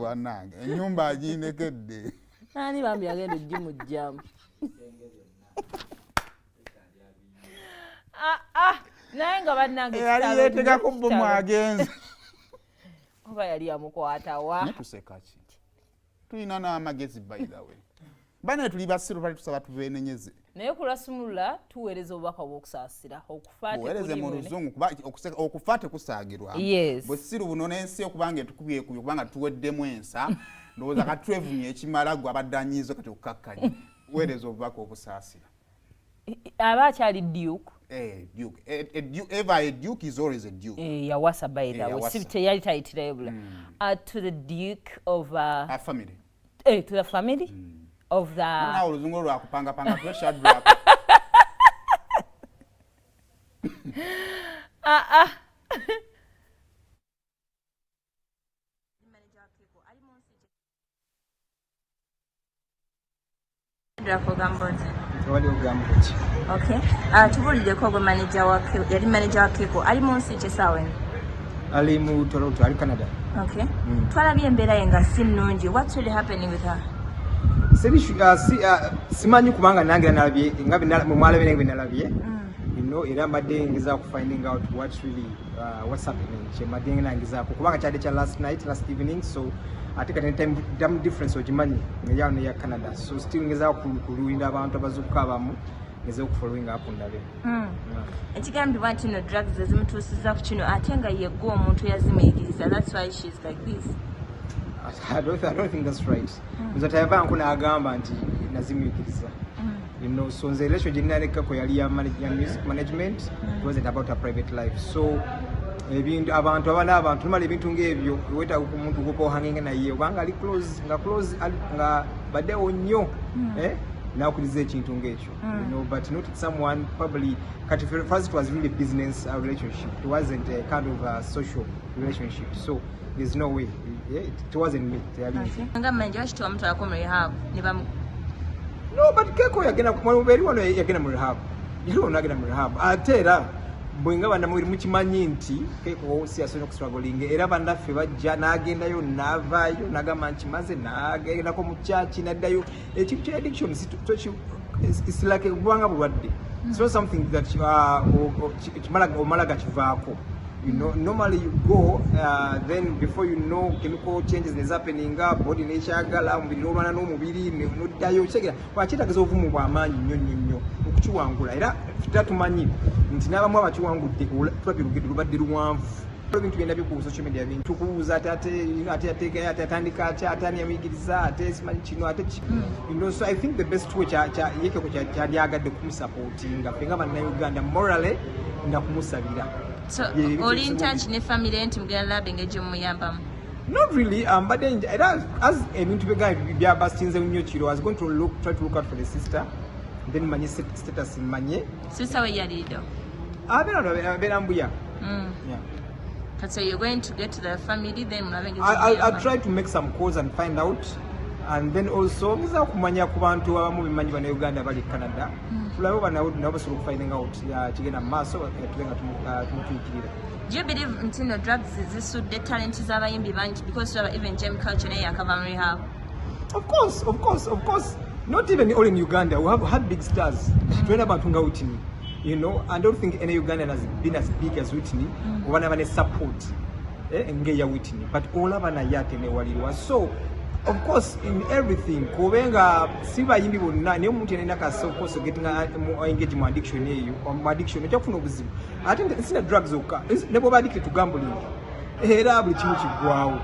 bwanange ennyumba aginekedde nani bambi agenda ojimujjamu naye nga bannange yali yeetegako bbomu agenze oba yali amukwatawa netuseka ki tulina n'amagezi by the way bane tuli basiru bali tusaba tubenenyeze naye kulasumula tuweereza obubaka bw'okusaasira okufaate mu luzungu okufaate kusaagirwa bwe siru buno n'ensi okubanga etukubye kubanga tuweddemu ensa ndowooza kati twevumye ekimala gwe abadde anyiizo kati okukakkanya weereza obubaka obusaasira aba akyali duke duke ever a duke is always a duke yawasa by the way si teyali tayitirayo bula to the duke of a family to the family of the na oluzungu lwakupanga pressure drop for Gambuuze. Wali Gambuuze. Okay. Tubulideko gwe manager wa Keko, yali manager wa Keko. Ali mu nsi kyesaawe. Ali mu Toronto, ali Canada. Okay. Twalabye embeera ye nga si nnungi. What's really happening with her? Simanyi kubanga nange nalabye nga mwalabye nange nalabye. You know, era mbadde ngezaako finding out what's happening. Mbadde ngezaako kubanga kyadde kya last evening, so I think at the time difference ogimanyi ng'eyawo n'eya Canada, so still ngezaako kuluwinda abantu abazuukuka abamu ngezaako following up ndabye. Ekigambibwa nti no drugs ezimutuusizza ku kino ate nga yegwe omuntu yazimuyigiriza, that's why she's like this. I don't think that's right. Nzatayavanga n'agamba nti nazimuyigiriza. You know, so the relation gye Keko yali ya music management, it wasn't about her private life. So ebintu abantu abana abantu mali ebintu ng'ebyo weta omuntu gwo hanging naye obanga ali close nga baddewo nnyo nakuliza ekintu ng'ekyo, you know, but not someone probably kati first it was really business relationship, it wasn't a kind of a social relationship, so there's no way it wasn't me. Nga manje washito omuntu akoma rehab nibamu. No, but Keko yagenda kumuberi wano yagenda mu rehab. Yero nagenda mu rehab. Atera bwenga bana muri mukimanyi nti Keko si asono kustruggling era bandaffe bajja nagendayo navayo nagamba nkimaze nagenda ko mu church naddayo ekintu kya addiction it's like kubanga bulwadde. It's not something that omalaga kivaako. You know, normally you go, then before you know, chemical changes is happening, body nature gala, umubiri n'olwana n'omubiri n'oddayo kyegera wakitageza obuvumu bw'amaanyi nnyo okukiwangula era tutatumanyi nti n'abamu abakiwangudde tulabye olugendo lubadde luwanvu. Ebintu byonna bikubu social media bintu kubuuza ate yateekayo ate atandika atya ate ani yamuyigiriza ate simanyi kino ate you know, so I think the best way Keko kyali agadde kumusupportinga ffe nga bannayuganda morally ndakumusabira. So, oli in touch ne family enti mugenda labe ng'egyo muyambamu? Not really, but then as ebintu bya bastinze nnyo kiro, I was going to try to look out for the sister, then manye status manye. Sister we yali do? Abera Mbuya. Yeah. So you're going to get to the family, then I'll try to make some calls and find out, and then also ngiza kumanya ku bantu abamu bimanyi bana Uganda bali Canada. Fulabo bana nabasobola finding out kigenda maaso tulenga tumutwikirira. Do you believe in drugs zisudde talent z'abayimbi bangi because even Gem culture naye yakava rehab? Of course. Not even all in Uganda. We have had big stars. Tuenda abantu nga Whitney. You know, I don't think any Ugandan has been as big as Whitney. One of support ngeya Whitney, but all of na yate ne walirwa. So of course in everything kubenga siba yimbi bonna ne omuntu yenna kaso course getting engage mu addiction eyo addiction ekyo obuzibu ate sina drugs okka ne bo addicted to gambling era buli kimu kigwawo.